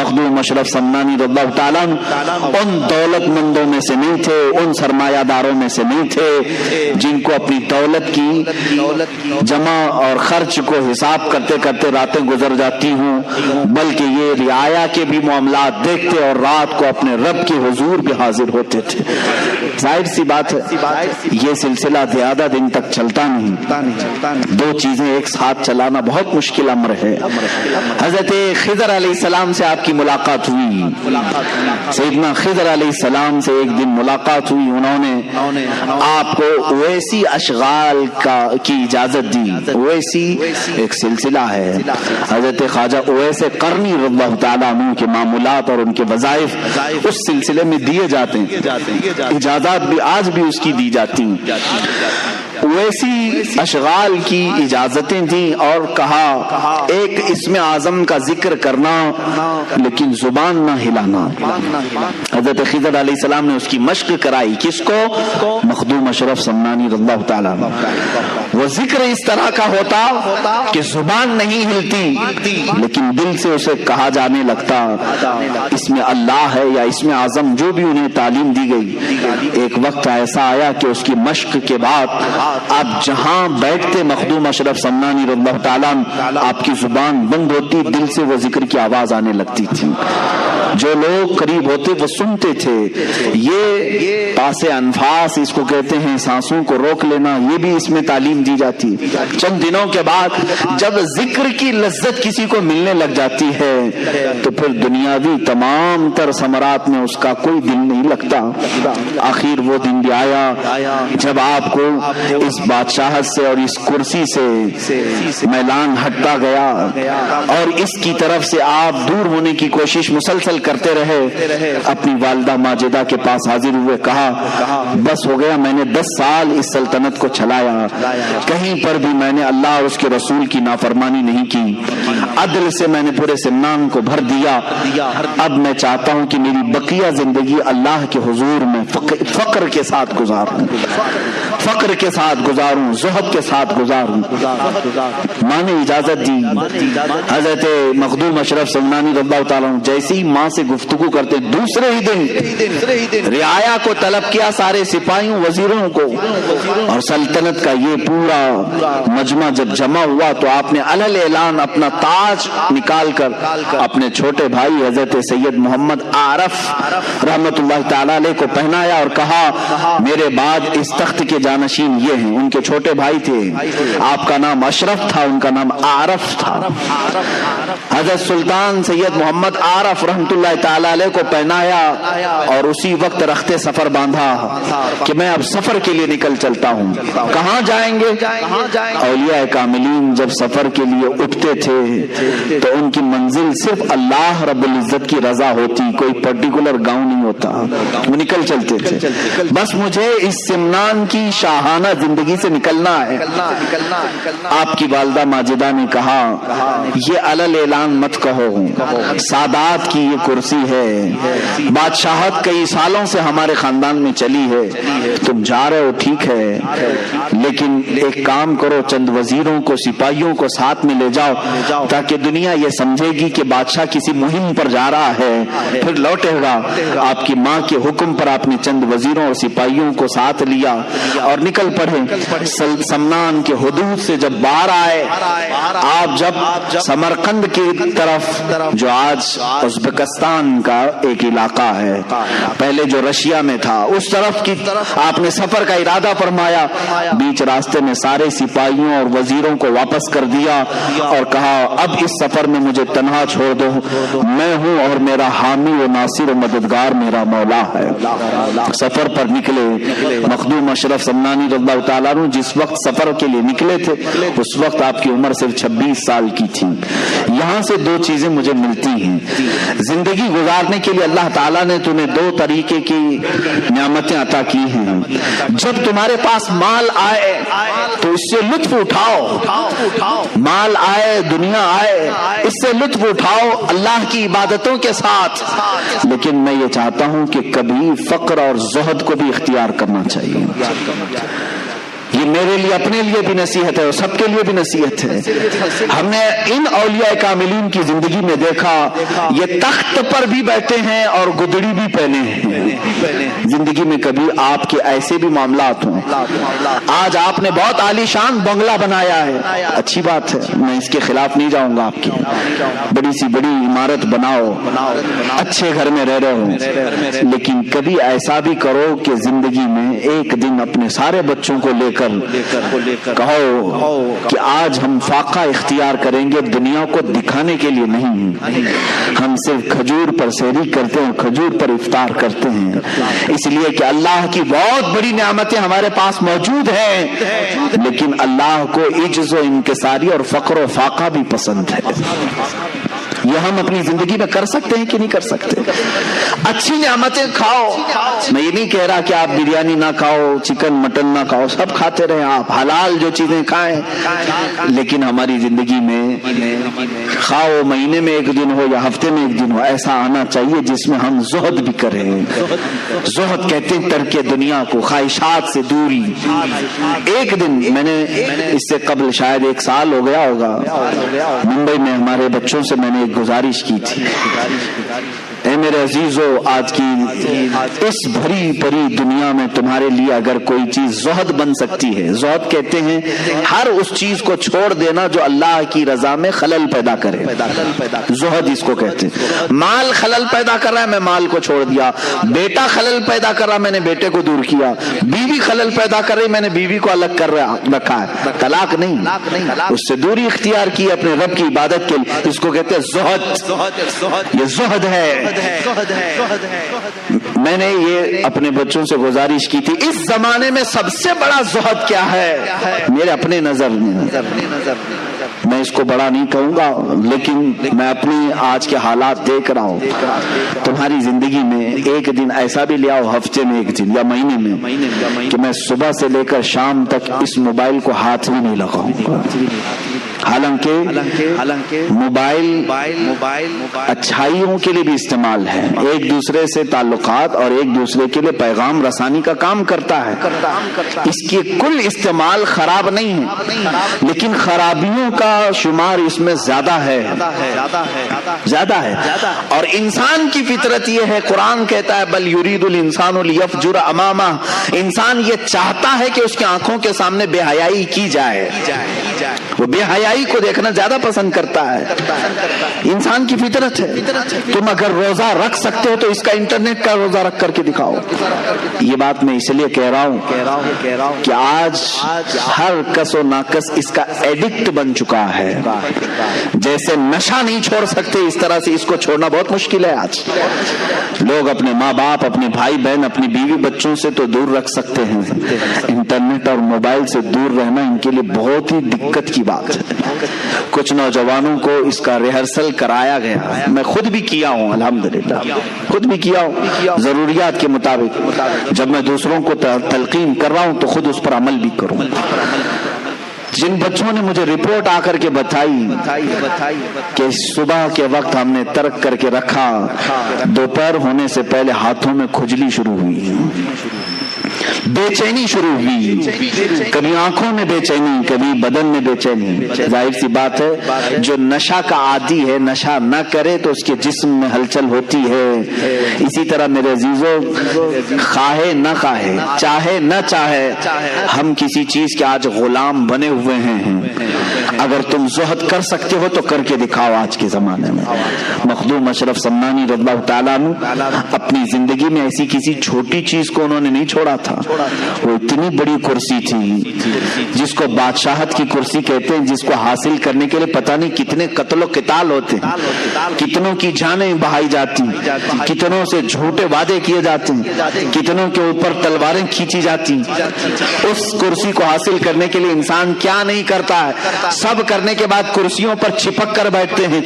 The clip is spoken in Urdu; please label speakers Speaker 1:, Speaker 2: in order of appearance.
Speaker 1: مخدوم اشرف سمنانی رضی اللہ تعالیٰ ان دولت مندوں میں سے نہیں تھے، ان سرمایہ داروں میں سے نہیں تھے جن کو اپنی دولت کی جمع اور خرچ کو حساب کرتے کرتے راتیں گزر جاتی ہوں، بلکہ یہ رعایا کے بھی معاملات دیکھتے اور رات کو اپنے رب کے حضور بھی حاضر ہوتے تھے۔ ظاہر سی بات ہے یہ سلسلہ زیادہ دن تک چلتا نہیں، دو چیزیں ایک ساتھ چلانا بہت مشکل امر ہے۔ حضرت خضر علیہ السلام سے آپ کی ملاقات ہوئی، سیدنا خضر علیہ السلام سے ایک دن ملاقات ہوئی، انہوں نے آپ کو اویسی اشغال کی اجازت دی۔ اویسی ایک سلسلہ ہے، حضرت خواجہ اویس قرنی رضی اللہ تعالیٰ عنہ کے معمولات اور ان کے وظائف اس سلسلے میں دیے جاتے ہیں، اجازات بھی آج بھی اس کی دی جاتی ہیں۔ ویسی اشغال کی اجازتیں دیں اور کہا ایک اسم اعظم کا ذکر کرنا لیکن زبان نہ ہلانا۔ حضرت خضر علیہ السلام نے اس کی مشق کرائی، کس کو؟ مخدوم اشرف سمنانی رضی اللہ تعالیٰ عنہ۔ وہ ذکر اس طرح کا ہوتا کہ زبان نہیں ہلتی لیکن دل سے اسے کہا جانے لگتا اسم اللہ ہے یا اسم اعظم جو بھی انہیں تعلیم دی گئی۔ ایک وقت ایسا آیا کہ اس کی مشق کے بعد آپ جہاں بیٹھتے مخدوم اشرف سمنانی رضی اللہ تعالیٰ آپ کی زبان بند ہوتی، دل سے وہ ذکر کی آواز آنے لگتی تھی، جو لوگ قریب ہوتے وہ سنتے تھے۔ یہ پاس انفاس اس کو کہتے ہیں، سانسوں کو روک لینا، یہ بھی اس میں تعلیم دی جاتی۔ چند دنوں کے بعد جب ذکر کی لذت کسی کو ملنے لگ جاتی ہے تو پھر دنیاوی تمام تر ثمرات میں اس کا کوئی دل نہیں لگتا۔ آخر وہ دن بھی آیا جب آپ کو اس بادشاہت سے اور اس کرسی سے میلان ہٹتا گیا اور اس کی طرف سے آپ دور ہونے کی کوشش مسلسل کرتے رہے۔ اپنی والدہ ماجدہ کے پاس حاضر ہوئے، کہا بس ہو گیا، میں نے 10 سال اس سلطنت کو چلایا، کہیں پر بھی میں نے اللہ اور اس کے رسول کی نافرمانی نہیں کی، عدل سے میں نے پورے سمنان کو بھر دیا۔ اب میں چاہتا ہوں کہ میری بقیہ زندگی اللہ کے حضور میں فقر کے ساتھ گزاروں، فقر کے ساتھ گزاروں، زہد کے ساتھ گزاروں۔ ماں نے اجازت دی۔ حضرت مخدوم اشرف سمنانی رضی اللہ تعالیٰ عنہ جیسی ماں سے گفتگو کرتے دوسرے ہی دن رعایا کو طلب کیا، سارے سپاہیوں وزیروں کو، اور سلطنت کا یہ پورا مجمع جب جمع ہوا تو آپ نے علل اعلان اپنا تاج نکال کر اپنے چھوٹے بھائی حضرت سید محمد عارف رحمت اللہ تعالیٰ علیہ کو پہنایا اور کہا میرے بعد اس تخت کے جانشین یہ ہیں۔ ان کے چھوٹے بھائی تھے، آپ کا نام اشرف تھا، ان کا نام عارف تھا۔ حضرت سلطان سید محمد عارف رحمت اللہ تعالیٰ علیہ کو پہنایا اور اسی وقت رخت سفر باندھا کہ میں اب سفر کے لیے نکل چلتا ہوں۔ کہاں جائیں گے؟ اولیاء کاملین جب سفر کے لیے اٹھتے تھے تو ان کی منزل صرف اللہ رب العزت کی رضا ہوتی، کوئی پرٹیکولر گاؤں نہیں ہوتا، وہ نکل چلتے تھے، بس مجھے اس سمنان کی شاہانہ زندگی سے نکلنا ہے۔ آپ کی والدہ ماجدہ نے کہا یہ علل اعلان مت کہو، سادات کی یہ کرسی ہے، بادشاہت کئی سالوں سے ہمارے خاندان میں چلی ہے، تم جا رہے ہو ٹھیک ہے، لیکن ایک کام کرو، چند وزیروں کو سپاہیوں کو ساتھ میں لے جاؤ تاکہ دنیا یہ سمجھے گی کہ بادشاہ کسی مہم پر جا رہا ہے، پھر لوٹے گا۔ آپ کی ماں کے حکم پر آپ نے چند وزیروں اور سپاہیوں کو ساتھ لیا اور نکل پڑے۔ سمنان کے حدود سے جب باہر آئے، آپ جب سمرقند کی طرف جو آج ازبکستان کا ایک علاقہ ہے، پہلے جو رشیا میں تھا، اس طرف کی آپ نے سفر کا ارادہ فرمایا، بیچ راستے میں سارے سپاہیوں اور وزیروں کو واپس کر دیا اور کہا اب اس سفر میں مجھے تنہا چھوڑ دو، میں ہوں اور میرا حامی و ناصر و مددگار میرا مولا ہے۔ سفر پر نکلے مخدوم اشرف سمنانی رضی اللہ تعالیٰ عنہ جس وقت سفر کے لیے نکلے تھے اس وقت آپ کی عمر صرف 26 سال کی تھی۔ یہاں سے دو چیزیں مجھے ملتی ہیں، زندگی گزارنے کے لیے اللہ تعالیٰ نے تمہیں 2 طریقے کی نعمتیں عطا کی ہیں۔ جب تمہارے پاس مال آئے تو اس سے لطف اٹھاؤ، مال آئے، دنیا آئے، اس سے لطف اٹھاؤ اللہ کی عبادتوں کے ساتھ، لیکن میں یہ چاہتا ہوں کہ کبھی فقر اور زہد کو بھی اختیار کرنا چاہیے۔ یہ میرے لیے اپنے لیے بھی نصیحت ہے اور سب کے لیے بھی نصیحت ہے. ہم نے ان اولیاء کاملین کی زندگی میں دیکھا یہ تخت پر بھی بیٹھے ہیں اور گدڑی بھی پہنے ہیں. زندگی میں کبھی آپ کے ایسے بھی معاملات ہوں. آج آپ نے بہت عالی شان بنگلہ بنایا ہے، اچھی بات ہے، میں اس کے خلاف نہیں جاؤں گا. آپ کی بڑی سی بڑی عمارت بناؤ، اچھے گھر میں رہ رہے ہو، لیکن کبھی ایسا بھی کرو کہ زندگی میں ایک دن اپنے سارے بچوں کو لے کر کہو کہ آج ہم فاقہ اختیار کریں گے، دنیا کو دکھانے کے لیے نہیں، ہم صرف کھجور پر سحری کرتے ہیں، کھجور پر افطار کرتے ہیں، اس لیے کہ اللہ کی بہت بڑی نعمتیں ہمارے پاس موجود ہیں، لیکن اللہ کو عجز و انکساری اور فقر و فاقہ بھی پسند ہے. یہ ہم اپنی زندگی میں کر سکتے ہیں کہ نہیں کر سکتے؟ اچھی نعمتیں کھاؤ. میں یہ نہیں کہہ رہا کہ آپ بریانی نہ کھاؤ، چکن مٹن نہ کھاؤ، سب کھاتے رہیں، آپ حلال جو چیزیں کھائیں، لیکن ہماری زندگی میں کھاؤ مہینے میں ایک دن ہو یا ہفتے میں ایک دن ہو، ایسا آنا چاہیے جس میں ہم زہد بھی کریں. زہد کہتے ہیں ترک دنیا کو، خواہشات سے دوری. ایک دن میں نے اس سے قبل شاید 1 سال ہو گیا ہوگا، ممبئی میں ہمارے بچوں سے میں نے ایک گزارش کی تھی، اے میرے عزیزو، آج کی اس بھری پری دنیا میں تمہارے لیے اگر کوئی چیز زہد بن سکتی ہے، زہد کہتے ہیں ہر اس چیز کو چھوڑ دینا جو اللہ کی رضا میں خلل پیدا کرے، زہد اس کو کہتے ہیں. مال خلل پیدا کر رہا ہے، میں مال کو چھوڑ دیا. بیٹا خلل پیدا کر رہا، میں نے بیٹے کو دور کیا. بیوی خلل پیدا کر رہی، میں نے بیوی کو الگ کر رکھا ہے. طلاق نہیں، اس سے دوری اختیار کی اپنے رب کی عبادت کے لیے. اس کو کہتے ہیں زہد. یہ زہد ہے. میں نے یہ اپنے بچوں سے گزارش کی تھی، اس زمانے میں سب سے بڑا زہد کیا ہے میرے اپنے نظر میں؟ میں اس کو بڑا نہیں کہوں گا، لیکن میں اپنی آج کے حالات دیکھ رہا ہوں. تمہاری زندگی میں ایک دن ایسا بھی لے آؤ، ہفتے میں ایک دن یا مہینے میں، کہ میں صبح سے لے کر شام تک اس موبائل کو ہاتھ بھی نہیں لگاؤں گا. حالانکہ موبائل اچھائیوں کے لیے بھی استعمال ہے، ایک دوسرے سے تعلقات اور ایک دوسرے کے لیے پیغام رسانی کا کام کرتا ہے. اس کی کل استعمال خراب نہیں ہے، لیکن خرابیوں کا شمار اس میں زیادہ ہے. اور انسان کی فطرت یہ ہے، قرآن کہتا ہے بل یرید الانسان لیفجر امامہ، انسان یہ چاہتا ہے کہ اس کی آنکھوں کے سامنے بے حیائی کی جائے. وہ بے حیائی کو دیکھنا زیادہ پسند کرتا ہے، انسان کی فطرت ہے. تم اگر روزہ رکھ سکتے ہو تو اس کا انٹرنیٹ کا روزہ رکھ کر کے دکھاؤ. یہ بات میں اس لیے کہہ رہا ہوں کہ آج ہر کس و ناکس اس کا ایڈکٹ بن چکا ہے. جیسے نشہ نہیں چھوڑ سکتے، اس طرح سے اس کو چھوڑنا بہت مشکل ہے. آج لوگ اپنے ماں باپ، اپنے بھائی بہن، اپنی بیوی بچوں سے تو دور رکھ سکتے ہیں، انٹرنیٹ اور موبائل سے دور رہنا ان کے لیے بہت ہی دقت کی بات ہے. کچھ نوجوانوں کو اس کا ریہرسل کرایا گیا، میں خود بھی کیا ہوں، الحمدللہ خود بھی کیا ہوں ضروریات کے مطابق. جب میں دوسروں کو تلقین کر رہا ہوں تو خود اس پر عمل بھی کروں. جن بچوں نے مجھے رپورٹ آ کر کے بتائی کہ صبح کے وقت ہم نے ترک کر کے رکھا، دوپہر ہونے سے پہلے ہاتھوں میں کھجلی شروع ہوئی، بے چینی شروع ہوئی، کبھی آنکھوں میں بے چینی، کبھی بدن میں بے چینی. ظاہر سی بات ہے جو نشہ کا عادی ہے، نشہ نہ کرے تو اس کے جسم میں ہلچل ہوتی ہے. اسی طرح میرے عزیزو، خواہے نہ خواہے، چاہے نہ چاہے، ہم کسی چیز کے آج غلام بنے ہوئے ہیں. اگر تم زہد کر سکتے ہو تو کر کے دکھاؤ. آج کے زمانے میں مخدوم اشرف سمنانی رضی اللہ تعالیٰ عنہ اپنی زندگی میں ایسی کسی چھوٹی چیز کو انہوں نے نہیں چھوڑا تھا. وہ اتنی بڑی کرسی تھی جس کو بادشاہت کی کرسی کہتے ہیں، جس کو حاصل کرنے کے لیے پتہ نہیں کتنے قتل و قتال ہوتے ہیں، کتنوں کی جانیں بہائی جاتی، کتنوں سے جھوٹے وعدے کیے جاتے ہیں، کتنوں کے اوپر تلواریں کھینچی جاتی. اس کرسی کو حاصل کرنے کے لیے انسان کیا نہیں کرتا ہے، سب کرنے کے بعد کرسیوں پر چپک کر بیٹھتے ہیں.